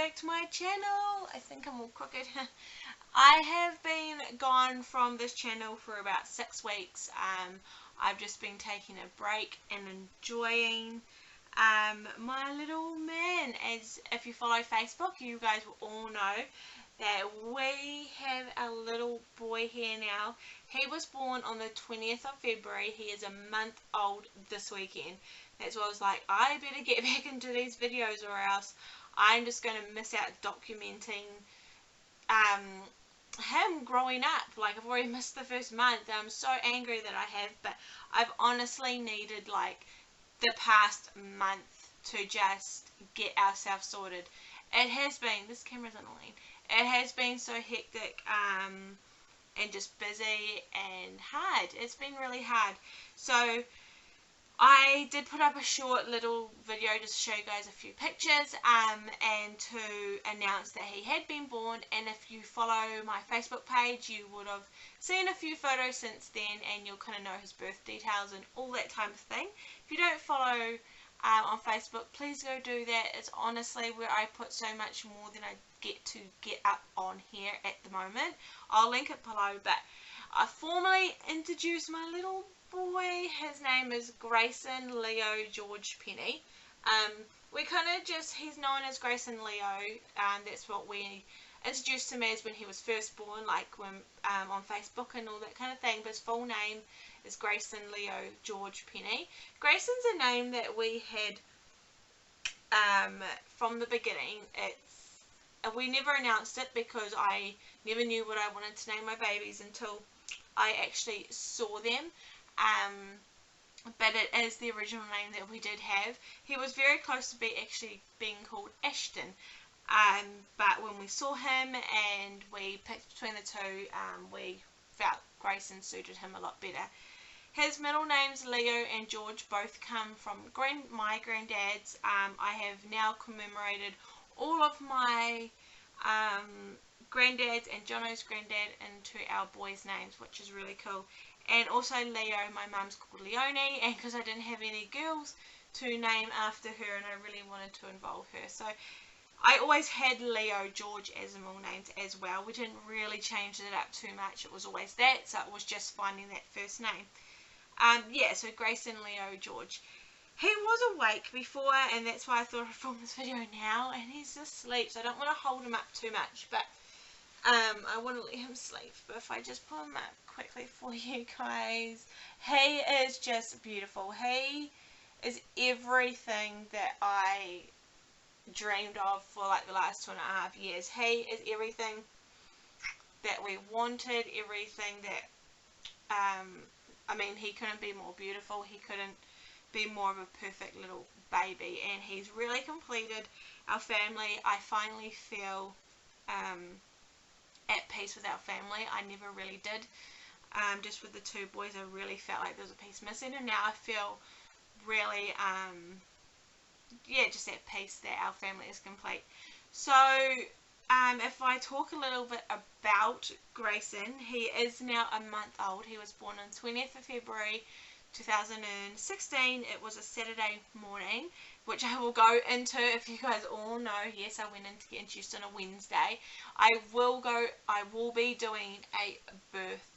back to my channel. I think I'm all crooked. I have been gone from this channel for about 6 weeks. I've just been taking a break and enjoying my little man. As if you follow Facebook, you guys will all know that we have a little boy here now. He was born on the 20th of February. He is a month old this weekend. That's why I was like, I better get back into these videos or else I'm just going to miss out documenting him growing up. Like, I've already missed the first month. I'm so angry that I have, but I've honestly needed like the past month to just get ourselves sorted. It has been, this camera's annoying, it has been so hectic and just busy and hard. It's been really hard. So I did put up a short little video just to show you guys a few pictures and to announce that he had been born. And if you follow my Facebook page, you would have seen a few photos since then, and you'll kind of know his birth details and all that type of thing. If you don't follow on Facebook, please go do that. It's honestly where I put so much more than I get to get up on here at the moment. I'll link it below, but I formally introduced my little boy. His name is Grayson Leo George Penny. We kind of just, he's known as Grayson Leo. That's what we introduced him as when he was first born, like when on Facebook and all that kind of thing. But his full name is Grayson Leo George Penny. Grayson's a name that we had from the beginning. We never announced it because I never knew what I wanted to name my babies until I actually saw them. But it is the original name that we did have. He was very close to actually being called Ashton. But when we saw him and we picked between the two, we felt Grayson suited him a lot better. His middle names, Leo and George, both come from my granddads. I have now commemorated all of my granddads and Jono's granddad into our boys' names, which is really cool. And also Leo, my mum's called Leonie, and because I didn't have any girls to name after her and I really wanted to involve her, so I always had Leo George as middle names as well. We didn't really change it up too much. It was always that, so it was just finding that first name. Yeah, so Grayson Leo George. He was awake before, and that's why I thought I'd film this video now, and he's asleep, so I don't want to hold him up too much, but I want to let him sleep. But if I just pull him up quickly for you guys, he is just beautiful. He is everything that I dreamed of for like the last 2.5 years. He is everything that we wanted, everything that, I mean, he couldn't be more beautiful. He couldn't be more of a perfect little baby, and he's really completed our family. I finally feel at peace with our family. I never really did. Just with the two boys, I really felt like there was a piece missing, and now I feel really yeah, just at peace that our family is complete. So if I talk a little bit about Grayson, he is now a month old. He was born on 20th of February 2016. It was a Saturday morning, which I will go into. If you guys all know, yes, I went in to get introduced on a Wednesday. I will be doing a birth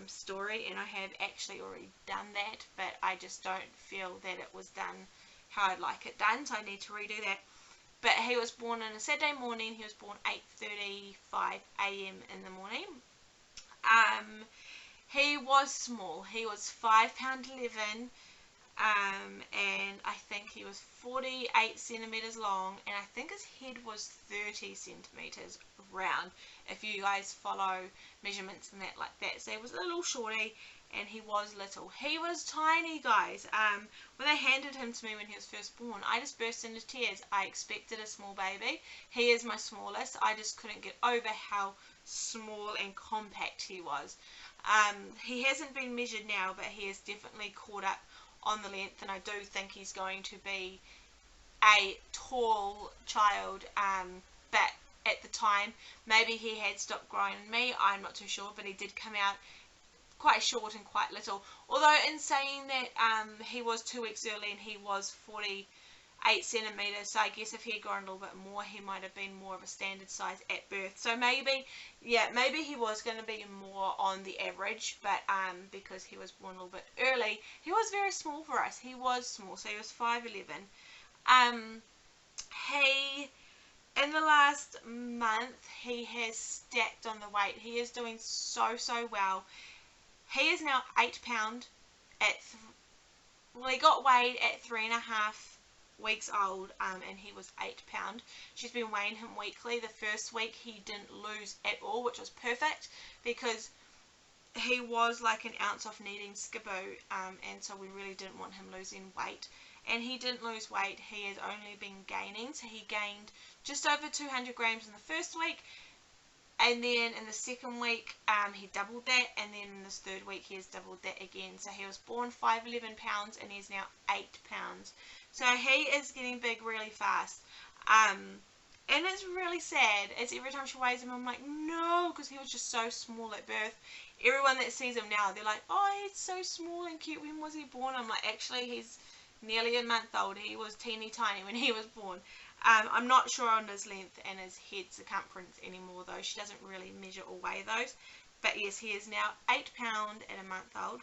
story, and I have actually already done that, but I just don't feel that it was done how I'd like it done, so I need to redo that. But he was born on a Saturday morning. He was born 8:35 AM in the morning. He was small. He was 5 pound 11, and I think he was 48 centimeters long, and I think his head was 30 centimeters round, if you guys follow measurements and that like that. So he was a little shorty, and he was little. He was tiny, guys. When they handed him to me when he was first born, I just burst into tears. I expected a small baby. He is my smallest. I just couldn't get over how small and compact he was. He hasn't been measured now, but he is definitely caught up on the length, and I do think he's going to be a tall child, but at the time, maybe he had stopped growing in me, I'm not too sure, but he did come out quite short and quite little. Although in saying that, he was 2 weeks early and he was 48 8 centimeters, so I guess if he had grown a little bit more, he might have been more of a standard size at birth. So maybe, yeah, maybe he was going to be more on the average, but because he was born a little bit early, he was very small for us. He was small, so he was 5'11". He, in the last month, he has stacked on the weight. He is doing so well. He is now 8 pound at well, he got weighed at 3.5 weeks old, and he was 8 pound. She's been weighing him weekly. The first week he didn't lose at all, which was perfect, because he was like an ounce off needing skiboo, and so we really didn't want him losing weight. And he didn't lose weight. He has only been gaining. So he gained just over 200 grams in the first week, and then in the second week he doubled that, and then in this third week he has doubled that again. So he was born 5'11 pounds, and he's now 8 pounds. So he is getting big really fast. And it's really sad, as every time she weighs him, I'm like, no, because he was just so small at birth. Everyone that sees him now, they're like, oh, he's so small and cute. When was he born? I'm like, actually, he's nearly a month old. He was teeny tiny when he was born. I'm not sure on his length and his head circumference anymore, though. She doesn't really measure or weigh those. But yes, he is now 8 pound at a month old.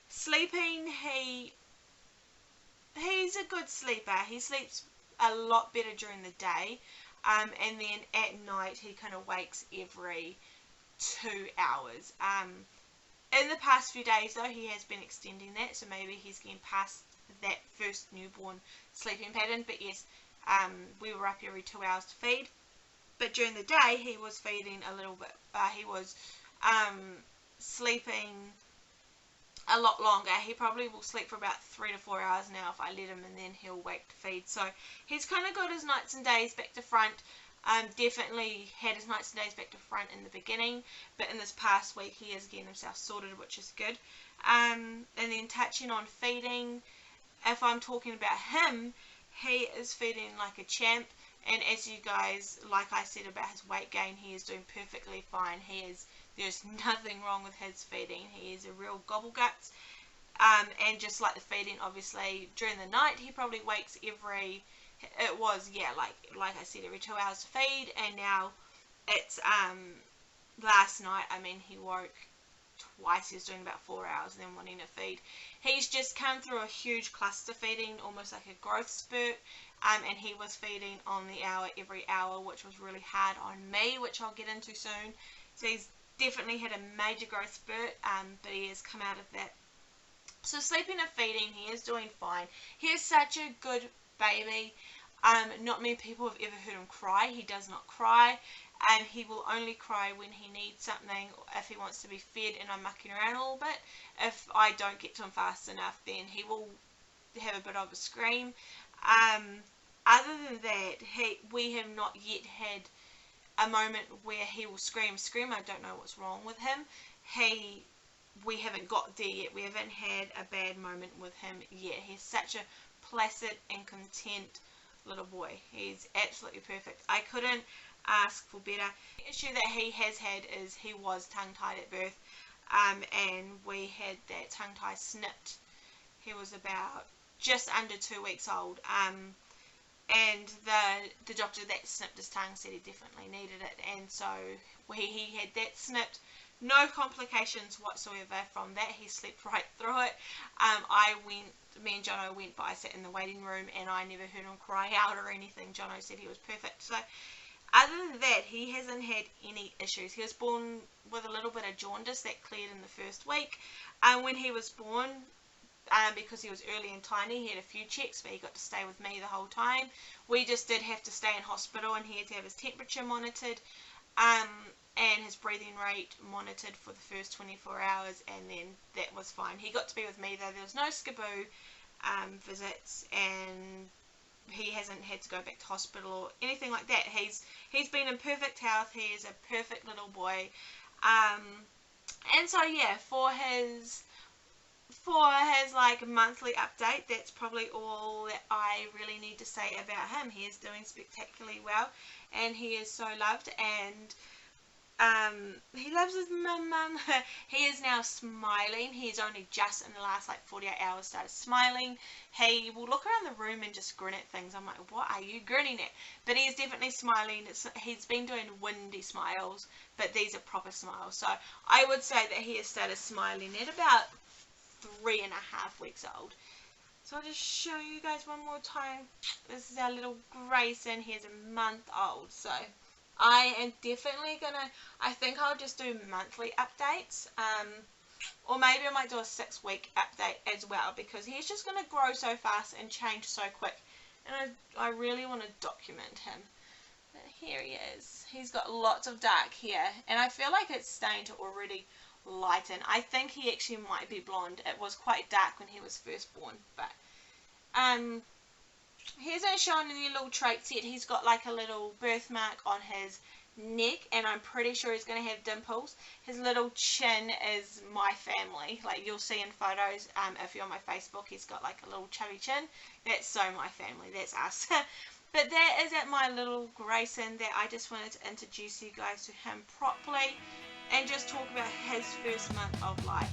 Sleeping, he's a good sleeper. He sleeps a lot better during the day, and then at night he kind of wakes every 2 hours. In the past few days, though, he has been extending that, so maybe he's getting past that first newborn sleeping pattern. But yes, we were up every 2 hours to feed, but during the day he was feeding a little bit. He was sleeping a lot longer. He probably will sleep for about 3 to 4 hours now if I let him, and then he'll wake to feed. So he's kind of got his nights and days back to front. Definitely had his nights and days back to front in the beginning, but in this past week he is getting himself sorted, which is good. And then touching on feeding, if I'm talking about him, he is feeding like a champ, and as you guys, like I said about his weight gain, he is doing perfectly fine. There's nothing wrong with his feeding. He is a real gobbleguts, and just like the feeding, obviously during the night he probably wakes every, it was, yeah, like I said, every 2 hours to feed, and now it's last night, I mean, he woke twice. He was doing about 4 hours and then wanting to feed. He's just come through a huge cluster feeding, almost like a growth spurt, and he was feeding on the hour every hour, which was really hard on me, which I'll get into soon. So he's definitely had a major growth spurt, but he has come out of that. So sleeping and feeding, he is doing fine. He is such a good baby. Not many people have ever heard him cry. He does not cry, and he will only cry when he needs something, if he wants to be fed and I'm mucking around a little bit. If I don't get to him fast enough, then he will have a bit of a scream. Other than that, we have not yet had a moment where he will scream. I don't know what's wrong with him. We haven't got there yet. We haven't had a bad moment with him yet. He's such a placid and content little boy. He's absolutely perfect. I couldn't ask for better. The issue that he has had is he was tongue-tied at birth, and we had that tongue tie snipped. He was about just under 2 weeks old, and the doctor that snipped his tongue said he definitely needed it, and so he had that snipped. No complications whatsoever from that. He slept right through it. Me and Jono went by, sat in the waiting room, and I never heard him cry out or anything. Jono said he was perfect. So other than that, he hasn't had any issues. He was born with a little bit of jaundice that cleared in the first week. When he was born, because he was early and tiny, he had a few checks, but he got to stay with me the whole time. We just did have to stay in hospital, and he had to have his temperature monitored, and his breathing rate monitored for the first 24 hours, and then that was fine. He got to be with me, though. There was no skiboo visits, and he hasn't had to go back to hospital or anything like that. He's been in perfect health. He is a perfect little boy. And so yeah, for his like monthly update, that's probably all that I really need to say about him. He is doing spectacularly well, and he is so loved, and He loves his mum. He is now smiling. He's only just in the last like 48 hours started smiling. He will look around the room and just grin at things. I'm like, what are you grinning at? But he is definitely smiling. He's been doing windy smiles, but these are proper smiles. So I would say that he has started smiling at about 3.5 weeks old. So I'll just show you guys one more time. This is our little Grayson. He's a month old. So I am definitely gonna, I think I'll just do monthly updates. Or maybe I might do a 6-week update as well, because he's just gonna grow so fast and change so quick. And I really want to document him. But here he is. He's got lots of dark hair, and I feel like it's starting to already lighten. I think he actually might be blonde. It was quite dark when he was first born, but he hasn't shown any little traits yet. He's got like a little birthmark on his neck, and I'm pretty sure he's going to have dimples. His little chin is my family. Like you'll see in photos, if you're on my Facebook, he's got like a little chubby chin. That's so my family. That's us. But that is at my little Grayson that I just wanted to introduce you guys to him properly and just talk about his first month of life.